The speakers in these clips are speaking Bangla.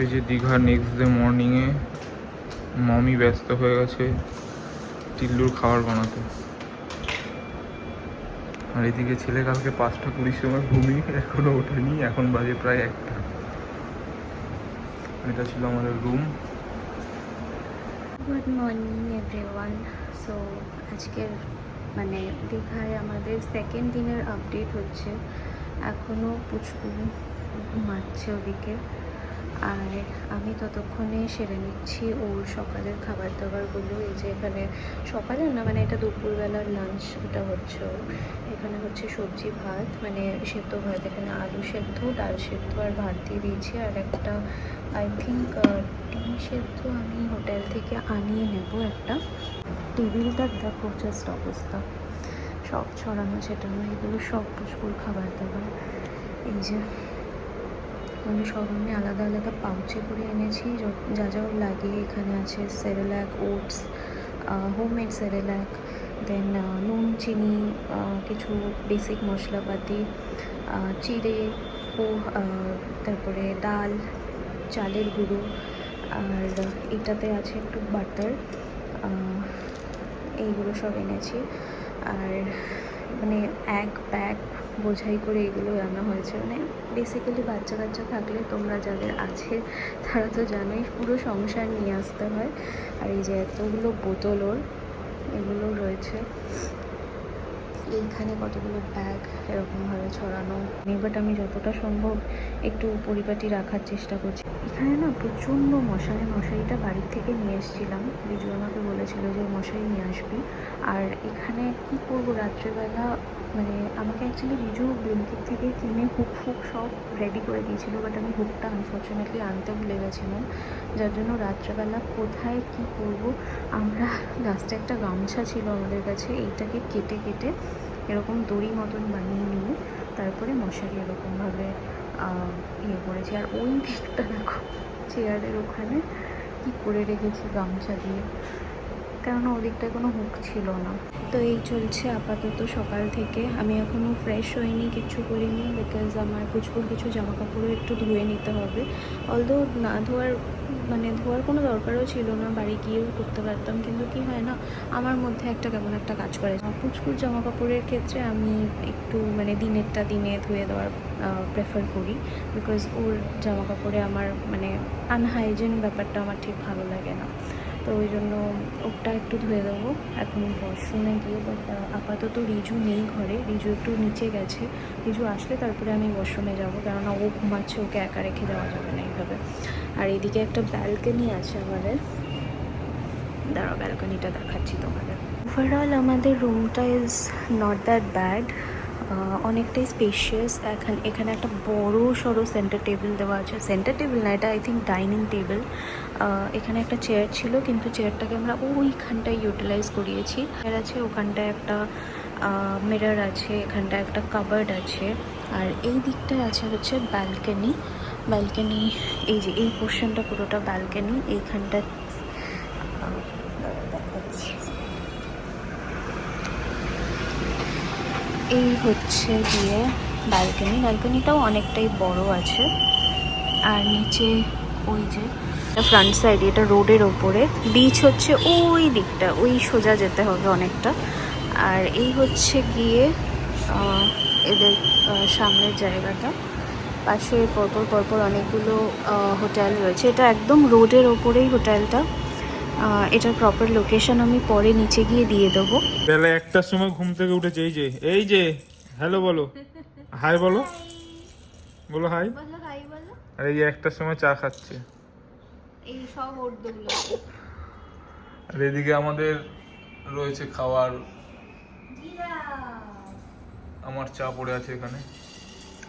এই যে দীঘা নেক্সট ডে মর্নিংয়ে মমি ব্যস্ত হয়ে গেছে টিল্লুর খাবার বানাতে। আর এদিকে ছেলে কালকে 5:20 সময় ঘুমিয়ে এখনো ওঠেনি, এখন বাজে প্রায় 1টা। এটা ছিল আমাদের room. Good morning everyone. So আজকের মানে দীঘায় আমাদের সেকেন্ড দিনের আপডেট হচ্ছে। এখনও পুচকু ঘুমাচ্ছে ওদিকে, আর আমি ততক্ষণে সেরে নিচ্ছি ওর সকালের খাবার দাবারগুলো। এই যে এখানে সকালের না, মানে এটা দুপুরবেলার লাঞ্চ, এটা হচ্ছে ওর। এখানে হচ্ছে সবজি ভাত, মানে সেদ্ধ ভাত, এখানে আলু সেদ্ধ, ডাল সেদ্ধ আর ভাত দিয়ে দিয়েছি। আর একটা আই থিঙ্ক ডিম সেদ্ধ আমি হোটেল থেকে আনিয়ে নেব একটা। টেবিলটার দেখো জাস্ট অবস্থা, সব ছড়ানো ছেটানো, এগুলো সব পুষ্কুর খাবার দাবার। এই যে আমি সব আমি আলাদা আলাদা পাউচে করে এনেছি যা যা ওর লাগে। এখানে আছে সেরেল্যাক, ওটস, হোমমেড সেরেল্যাক, দেন নুন, চিনি, কিছু বেসিক মশলাপাতি, চিড়ে, তারপরে ডাল, চালের গুঁড়ো, আর এটাতে আছে একটু বাটার। এইগুলো সব এনেছি। আর মানে এক ব্যাগ বোঝাই করে এগুলো আনা হয়েছে। মানে বেসিক্যালি বাচ্চা কাচ্চা থাকলে তোমরা যাদের আছে তারা তো জানোই, পুরো সংসার নিয়ে আসতে হয়। আর এই যে এতগুলো বোতল ওর, এগুলো রয়েছে এইখানে, কতগুলো ব্যাগ এরকমভাবে ছড়ানো। বাট আমি যতটা সম্ভব একটু পরিপাটি রাখার চেষ্টা করছি। এখানে না প্রচণ্ড মশারি, মশারিটা বাড়ির থেকে নিয়ে এসেছিলাম। রিজু আমাকে বলেছিল যে মশারি নিয়ে আসবি। আর এখানে কি করব রাত্রেবেলা, মানে আমাকে অ্যাকচুয়ালি রিজু ব্লিঙ্কিট থেকে কিনে হুক ফুক সব রেডি করে দিয়েছিল, বাট আমি হুকটা আনফর্চুনেটলি আনতে ভুলে গেছিলাম। যার জন্য রাত্রেবেলা কোথায় কি করব, আমরা লাস্টে একটা গামছা ছিল আমাদের কাছে, এইটাকে কেটে কেটে এরকম দড়ি মতন বানিয়ে নিয়ে তারপরে মশারি এরকমভাবে ইয়ে করেছি। আর ওই দিকটা দেখো, চেয়ারের ওখানে কি করে রেখেছি গামছা দিয়ে, কেননা ওদিকটায় কোনো হুক ছিল না। তো এই চলছে আপাতত সকাল থেকে। আমি এখনও ফ্রেশ হইনি, কিচ্ছু করিনি, বিকজ আমার পুচকুর কিছু জামা কাপড়ও একটু ধুয়ে নিতে হবে। অলদো না ধোয়ার, মানে ধোয়ার কোনো দরকারও ছিল না, বাড়ি গিয়েও করতে পারতাম, কিন্তু কি হয় না, আমার মধ্যে একটা কেমন একটা কাজ করে। পুচকুর জামা কাপড়ের ক্ষেত্রে আমি একটু মানে দিনেরটা দিনে ধুয়ে দেওয়ার প্রেফার করি, বিকজ ওর জামা কাপড়ে আমার মানে আনহাইজিন ব্যাপারটা আমার ঠিক ভালো লাগে না। তো ওই জন্য ওটা একটু ধুয়ে দেবো এখন ওয়াশরুমে গিয়ে। বাট আপাতত রিজু নেই ঘরে, রিজু একটু নিচে গেছে। রিজু আসলে তারপরে আমি ওয়াশরুমে যাবো, কেননা ও ঘুমাচ্ছে, ওকে একা রেখে যাওয়া যাবে না এইভাবে। আর এদিকে একটা ব্যালকনি আছে আমাদের, দাঁড়াও ব্যালকনিটা দেখাচ্ছি তোমাদের। ওভারঅল আমাদের রুমটা ইজ নট দ্যাট ব্যাড, অনেকটাই স্পেশিয়াস। এখানে একটা বড় সড়ো সেন্টার টেবিল দেওয়া আছে। সেন্টার টেবিল না, এটা আই থিঙ্ক ডাইনিং টেবিল। এখানে একটা চেয়ার ছিল, কিন্তু চেয়ারটাকে আমরা ওইখানটায় ইউটিলাইজ করিয়েছি। চেয়ার আছে, ওখানটায় একটা মিরর আছে, এখানটায় একটা কাবার্ড আছে। আর এই দিকটায় আছে হচ্ছে ব্যালকনি। ব্যালকনি এই যে এই পোর্শনটা পুরোটা ব্যালকনি। এইখানটা দেখাচ্ছি, এই হচ্ছে গিয়ে ব্যালকনি। ব্যালকনিটাও অনেকটাই বড় আছে। আর নিচে ওই যে ফ্রন্ট সাইড, এটা রোডের ওপরে। বিচ হচ্ছে ওই দিকটা, ওই সোজা যেতে হবে অনেকটা। আর এই হচ্ছে গিয়ে এদের সামনের জায়গাটা। পাশে পরপর পরপর অনেকগুলো হোটেল রয়েছে। এটা একদম রোডের ওপরেই হোটেলটা। এটার প্রপার লোকেশন আমি পরে নিচে গিয়ে দিয়ে দেবো। বেলা 1টার সময় ঘুম থেকে উঠেছে। এই যে হ্যালো বলো, হাই বলো, বলো হাই। আর এই যে 1টার সময় চা খাচ্ছে। এই সব ওর্দগুলো। আর এদিকে আমাদের রয়েছে খাওয়ার। আমার চা পড়ে আছে এখানে।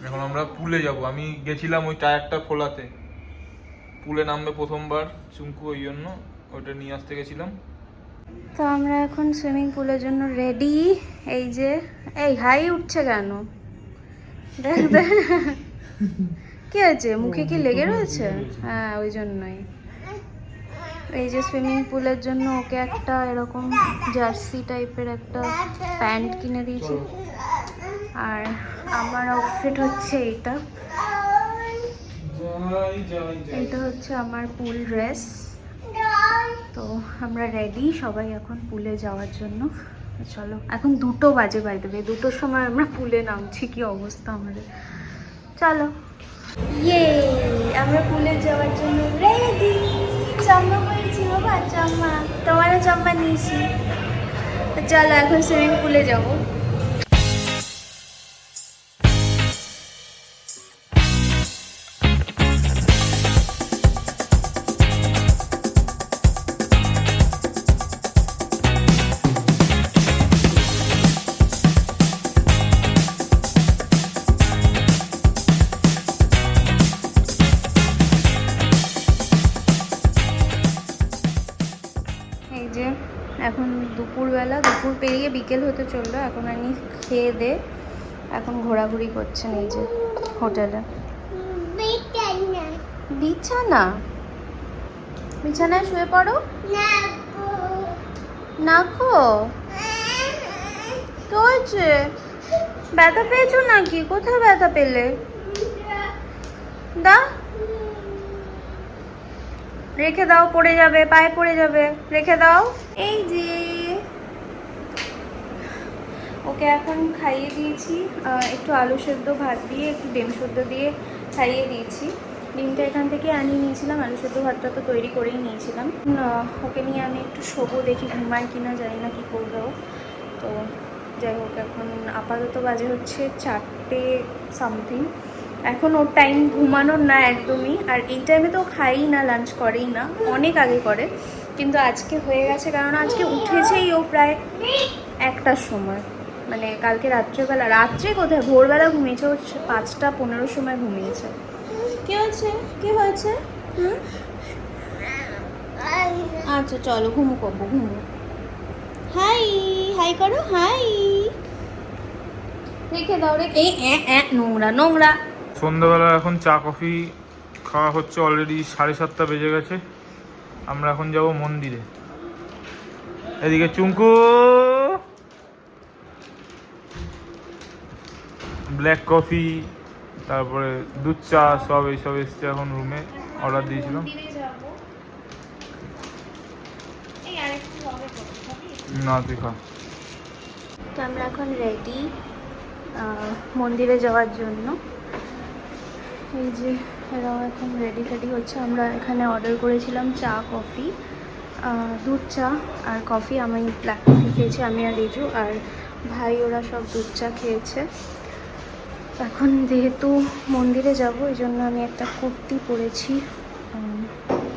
এখন আমরা পুলে যাব। আমি গেছিলাম ওই টায়ারটা খোলাতে, পুলে নামবে প্রথমবার চুমকু, ওই জন্য ওইটা নিয়ে আসতে গেছিলাম। তো আমরা এখন সুইমিং পুলের জন্য রেডি। এই যে এই হাই উঠছে কেন, দেখ দেখ কি আছে, মুখে কি লেগে রয়েছে? হ্যাঁ ওই জন্যই। এই যে সুইমিং পুলের জন্য ওকে একটা এরকম জার্সি টাইপের একটা প্যান্ট কিনে দিয়েছি। আর আমার আউটফিট হচ্ছে এইটা। এটা হচ্ছে আমার পুল ড্রেস। তো আমরা রেডি সবাই এখন পুলে যাওয়ার জন্য। চলো, এখন 2টো বাজে, বাই দেবে 2টোর সময় আমরা পুলে নামছি। কি অবস্থা আমাদের, চলো। ইয়ে, আমরা পুলে যাওয়ার জন্য রেডি। চাম্মা করেছি বাবা, চাম্মা, তোমারও চাম্মা নিয়েছি। চলো এখন সুইমিং পুলে যাবো। এই যে এখন দুপুরবেলা, দুপুর পেরিয়ে বিকেল হতে চললো। এখন আমি খেয়ে দে এখন ঘোরাঘুরি করছেন এই যে হোটেলে। বিছানা, বিছানায় শুয়ে পড়ো না। খো তো হয়েছে, ব্যথা পেয়েছো নাকি? কোথায় ব্যথা পেলে? দা রেখে দাও, পড়ে যাবে, পায়ে পড়ে যাবে, রেখে দাও। এই যে ওকে এখন খাইয়ে দিয়েছি, একটু আলু সেদ্ধ ভাত দিয়ে একটু ডিম সেদ্ধ দিয়ে খাইয়ে দিয়েছি। ডিমটা এখান থেকে আনিয়ে নিয়েছিলাম, আলু সেদ্ধ ভাতটা তো তৈরি করেই নিয়েছিলাম। ওকে নিয়ে আমি একটু শোবো, দেখি ঘুমায় কিনা, জানি না কি করবে ও। তো যাই হোক, এখন আপাতত বাজে হচ্ছে 4টে সামথিং। এখন ওর টাইম ঘুমানোর না একদমই, আর এই টাইমে তো খাই না, লাঞ্চ করেই না, অনেক আগে করে। কিন্তু আজকে হয়ে গেছে, কারণ আজকে উঠেছেই ও প্রায় 1টার সময়, মানে কালকে রাত্রেবেলা, রাত্রে কোথায়, ভোরবেলা ঘুমিয়েছে ও, 5টা 15 সময় ঘুমিয়েছে। কি হয়েছে, কি হয়েছে? আচ্ছা চলো ঘুমো করবো, ঘুমো। হাই হাই করো, হাই। রেখে দাও, রেখে, নোংরা নোংরা। সন্ধ্যাবেলা এখন চা কফি খাওয়া হচ্ছে, অলরেডি 7:30 বেজে গেছে। আমরা এখন যাব মন্দিরে। এদিকে চুমকু ব্ল্যাক কফি, তারপরে দুধ চা, সব এইসব এসছে এখন রুমে, অর্ডার দিয়েছিলাম। না তুই খা। তো আমরা এখন রেডি মন্দিরে যাওয়ার জন্য। এই যে এরাও এখন রেডি ফেডি হচ্ছে। আমরা এখানে অর্ডার করেছিলাম চা কফি, দুধ চা আর কফি। আমি ব্ল্যাক কফি খেয়েছি, আমি আর রিজু, আর ভাই ওরা সব দুধ চা খেয়েছে। এখন যেহেতু মন্দিরে যাব, এই জন্য আমি একটা কুর্তি পরেছি,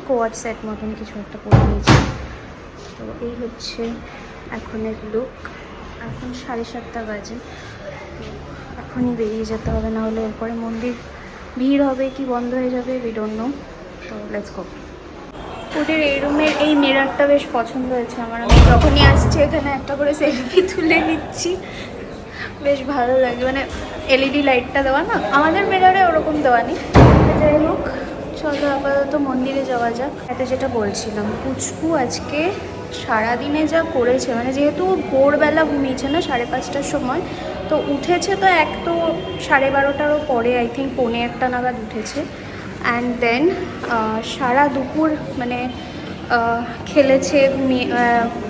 কোয়াড সেট মতন কিছু একটা পরে নিয়েছি। তো এই হচ্ছে এখনের লুক। এখন 7:30 বাজে, এখনই বেরিয়ে যেতে হবে, না হলে এরপরে মন্দির ভিড় হবে কি বন্ধ হয়ে যাবে, উই ডোন্ট নো। তো লেটস গো। ওদের এই রুমের এই মিররটা বেশ পছন্দ হয়েছে আমার। আমি যখনই আসছি এখানে একটা করে সেলফি তুলে নিচ্ছি, বেশ ভালো লাগে। মানে এলইডি লাইটটা দেওয়া না, আমাদের মিররে ওরকম দেওয়া নেই। যাই হোক, চলো আপাতত মন্দিরে যাওয়া যাক। এতে যেটা বলছিলাম, পুচকু আজকে সারাদিনে যা করেছে, মানে যেহেতু ভোরবেলা ঘুমিয়েছে না 5:30টার সময়, তো উঠেছে তো এক তো 12:30টারও পরে, আই থিঙ্ক 1:45 নাগাদ উঠেছে। অ্যান্ড দেন সারা দুপুর মানে খেলেছে,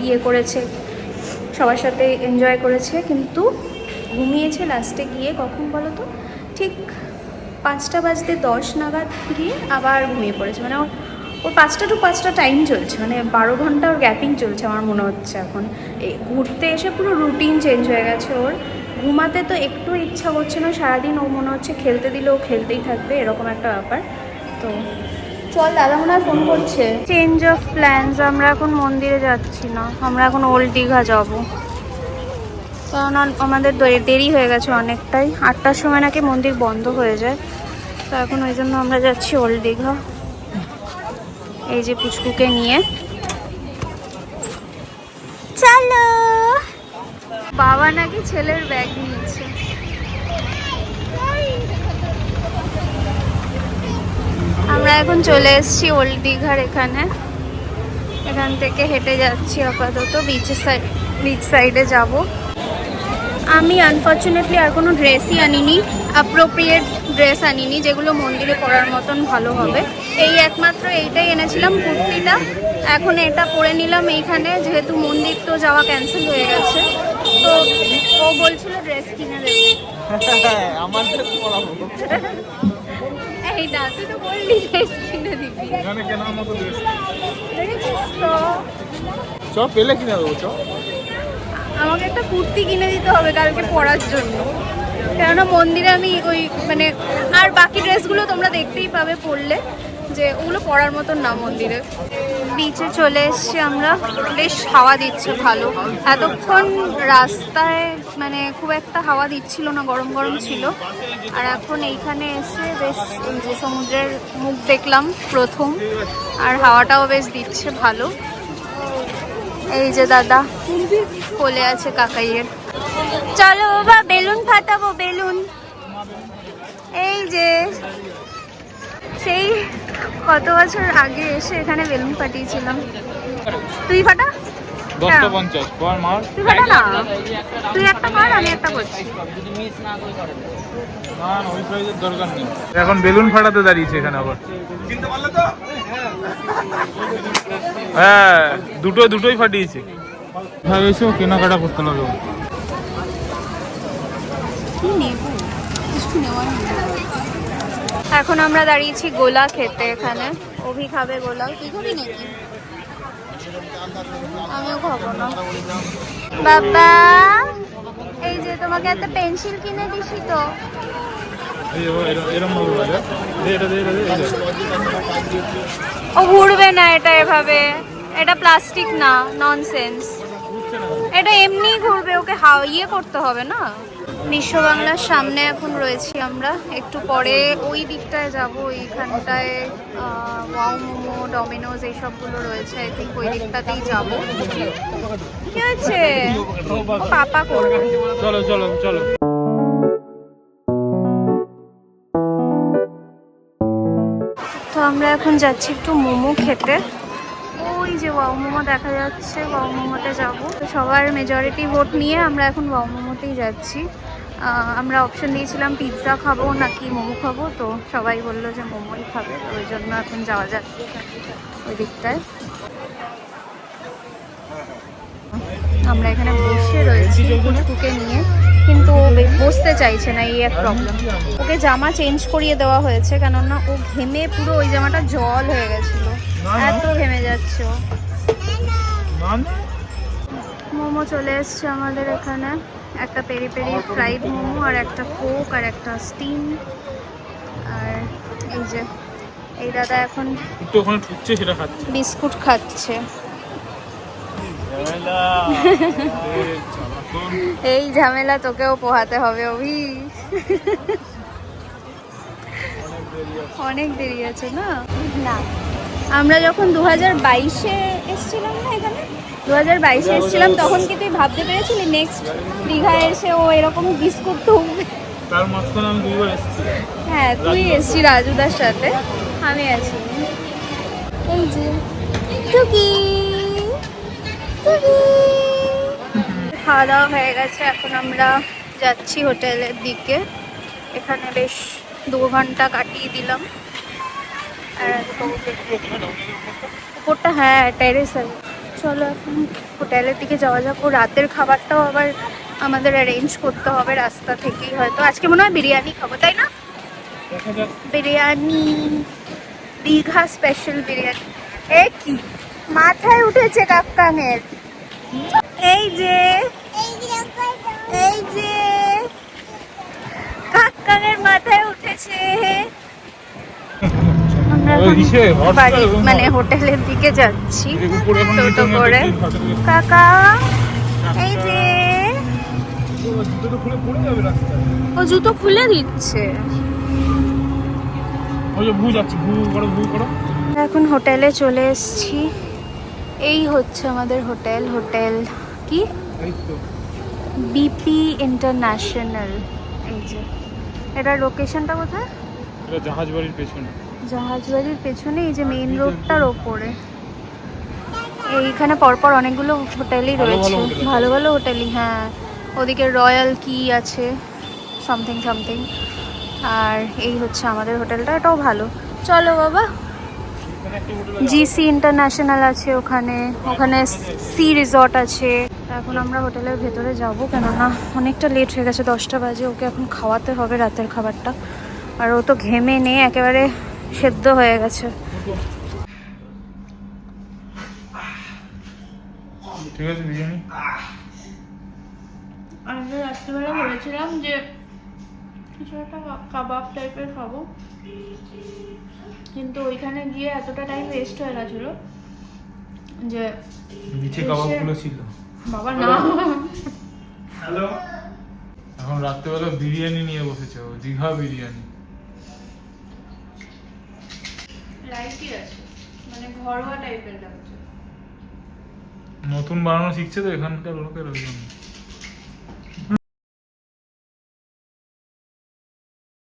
ইয়ে করেছে, সবার সাথে এনজয় করেছে, কিন্তু ঘুমিয়েছে লাস্টে গিয়ে কখন বলো তো, ঠিক 5:10 নাগাদ গিয়ে আবার ঘুমিয়ে পড়েছে। মানে ওর 5টা to 5টা টাইম চলছে, মানে 12 ঘন্টা ওর গ্যাপিং চলছে আমার মনে হচ্ছে। এখন এই ঘুরতে এসে পুরো রুটিন চেঞ্জ হয়ে গেছে ওর। ঘুমাতে তো একটু ইচ্ছা করছে না, সারাদিন ও মনে হচ্ছে খেলতে দিলে ও খেলতেই থাকবে, এরকম একটা ব্যাপার। তো চল, দাদা মনে হয় ফোন করছে। চেঞ্জ অফ প্ল্যানস, আমরা এখন মন্দিরে যাচ্ছি না, আমরা এখন ওল্ড দীঘা যাব। কারণ আমাদের দেরি হয়ে গেছে অনেকটাই, 8টার সময় নাকি মন্দির বন্ধ হয়ে যায়। তো এখন ওই জন্য আমরা যাচ্ছি ওল্ড দীঘা, এই যে পুচকুকে নিয়ে। চলো, বাবা নাকি ছেলের ব্যাগ নিয়েছে। আমরা এখন চলে এসেছি ওল্ড দীঘার এখানে। এখান থেকে হেঁটে যাচ্ছি আপাতত বিচ সাইডে যাব। আমি আনফর্চুনেটলি আর কোনো ড্রেসই আনিনি, অ্যাপ্রোপ্রিয়েট ড্রেস আনিনি, যেগুলো মন্দিরে পরার মতন ভালো হবে। এই একমাত্র এইটাই এনেছিলাম, কুর্তিটা। এখন এটা পরে নিলাম এইখানে, যেহেতু মন্দির তো যাওয়া ক্যান্সেল হয়ে গেছে। তো ও বলছিল ড্রেস কিনে দেবে। আমার ড্রেস পরাবো। এই না, তুই তো বললি ড্রেস কিনে দিবি। এখানে কেনার মতো ড্রেস দেখেছিস তো? চ পেলে কিনে দেবো চ। আমাকে একটা কুর্তি কিনে দিতে হবে কালকে পরার জন্য, কেননা মন্দিরে আমি ওই মানে, আর বাকি ড্রেসগুলো তোমরা দেখতেই পাবে পরলে, যে ওগুলো পরার মতন না মন্দিরে। বিচে চলে এসছি আমরা, বেশ হাওয়া দিচ্ছে ভালো। এতক্ষণ রাস্তায় মানে খুব একটা হাওয়া দিচ্ছিল না, গরম গরম ছিল। আর এখন এইখানে এসে বেশ এই যে সমুদ্রের মুখ দেখলাম প্রথম, আর হাওয়াটাও বেশ দিচ্ছে ভালো। এই যে দাদা কোলে আছে কাকাইয়ের। চলো বাবা বেলুন ফাটাবো, বেলুন। এই যে সেই কত বছর আগে এসে এখানে বেলুন ফাটিয়েছিলাম। তুই ফাটা, 10:50 পর মার। তুই ফাটা না, তুই একটা কর, আমি একটা করছি। না ওই প্রাইজের দরকার নেই। এখন বেলুন ফাটাতে দাঁড়িয়েছে এখানে আবার। কিনতে পারলে তো? হ্যাঁ দুটোই ফাটিয়েছে। হ্যাঁ এসো কেনাকাটা করতে লাগবে। কি নেব, কিছু নেওয়ার নেই। এখন আমরা দাঁড়িয়েছি গোলা খেতে এখানে। অভি খাবে গোলা, তুই খাবি নাকি? আমিও খাবো না। বাবা এই যে তোমাকে একটা পেন্সিল কিনে দিছি তো। ও ঘুরবে না এটা এভাবে, এটা প্লাস্টিক না, ননসেন্স। এটা এমনি ঘুরবে, ওকে ইয়ে করতে হবে না। বিশ্ব বাংলার সামনে এখন রয়েছি আমরা, একটু পরে ওই দিকটায় যাব। এইখানটায় ওয়াও মোমো, ডমিনোজ এইসবগুলো রয়েছে, আই থিঙ্ক ওই দিকটাতেই যাব। কি হয়েছে? পাপা করবে। চলো চলো চলো। তো আমরা এখন যাচ্ছি একটু মোমো খেতে। ওই যে ওয়াও মোমো দেখা যাচ্ছে, ওয়াও মোমোতে যাবো। তো সবার মেজরিটি ভোট নিয়ে আমরা এখন ওয়াও মোমোতেই যাচ্ছি। আমরা অপশন দিয়েছিলাম পিৎজা খাবো নাকি মোমো খাবো, তো সবাই বললো যে মোমোই খাবে, তো ওই জন্য এখন যাওয়া যাক ওই দিকটায়। আমরা এখানে বসে রয়েছি কুচকুকে নিয়ে, কিন্তু ও বসতে চাইছে না, এই এক প্রবলেম। ওকে জামা চেঞ্জ করিয়ে দেওয়া হয়েছে, কেননা ও ঘেমে পুরো ওই জামাটা জল হয়ে গেছিলো, এত ঘেমে যাচ্ছে ও। মোমো চলে এসছে আমাদের এখানে, একটা পেরি পেরি ফ্রাইড মোমো, আর একটা কোক, আর একটা স্টিম। আর এই যে এই দাদা এখন বিস্কুট খাচ্ছে। এই ঝামেলা তোকেও পোহাতে হবে অভি, অনেক দেরি আছে না। না আমরা যখন 2022-এ এসেছিলাম না এখানে, 2022-এ এসেছিলাম, তখন কি তুই ভাবতে পেরেছিলি নেক্সট দীঘায় এসে ও এরকম বিস্কুট তুলবে? তার মাঝখানে আমি 2বার এসেছি। হ্যাঁ তুই এসেছি রাজুদার সাথে, আমি আছি। এই যে টুকি টুকি। খাওয়া দাওয়া হয়ে গেছে, এখন আমরা যাচ্ছি হোটেলের দিকে। এখানে বেশ 2 ঘন্টা কাটিয়ে দিলাম। আর উপরটা হ্যাঁ টেরেস আছে। চলো এখন হোটেলের দিকে যাওয়া যাক। ও রাতের খাবারটাও আবার আমাদের অ্যারেঞ্জ করতে হবে রাস্তা থেকেই, হয়তো আজকে মনে হয় বিরিয়ানি খাবো, তাই না? বিরিয়ানি, দীঘা স্পেশাল বিরিয়ানি। এ কি মাথায় উঠেছে কাকানের। এই যে কাকানের মাথায় উঠেছে। আমরা মানে হোটেলের দিকে যাচ্ছি টোটো করে। কাকা এই যে ও জুতো খুলে দিচ্ছে। এখন হোটেলে চলে এসেছি। এই হচ্ছে আমাদের হোটেল। হোটেল কি বিপি ইন্টারন্যাশনাল। এই যে এটার লোকেশনটা কোথায়? এটা জাহাজবাড়ির পেছনে। জাহাজবাড়ির পেছনে, এই যে মেইন রোডটার ওপরে। এইখানে পরপর অনেকগুলো হোটেলই রয়েছে, ভালো ভালো হোটেলই। হ্যাঁ ওদিকে রয়্যাল কি আছে সামথিং সামথিং। আর এই হচ্ছে আমাদের হোটেলটা, এটাও ভালো। চলো বাবা। জিসি ইন্টারন্যাশনাল আছে ওখানে, ওখানে সি রিসর্ট আছে। এখন আমরা হোটেলের ভেতরে যাব, কেননা অনেকটা লেট হয়ে গেছে, 10টা বাজে। ওকে এখন খাওয়াতে হবে রাতের খাবারটা, আর ও তো ঘেমে নিয়ে একেবারে সেদ্ধ হয়ে গেছে। ঠিক আছে বিরিয়ানি। আমি রাত্রিবেলা বলেছিলাম যে কিছু একটা কাবাব টাইপের খাবো, কিন্তু ওইখানে গিয়ে এতটা টাইম ওয়েস্ট হয়ে গেছিলো যে নিচে কাবাবগুলো ছিল। বাবা না, হ্যালো, এখন রাত্রেবেলা বিরিয়ানি নিয়ে বসেছে ও, দীঘা বিরিয়ানি। লাইটই আছে, মানে ঘরোয়া টাইপের লাগছে। নতুন বানানো শিখছে তো এখানকার লোকের, ওই জন্য।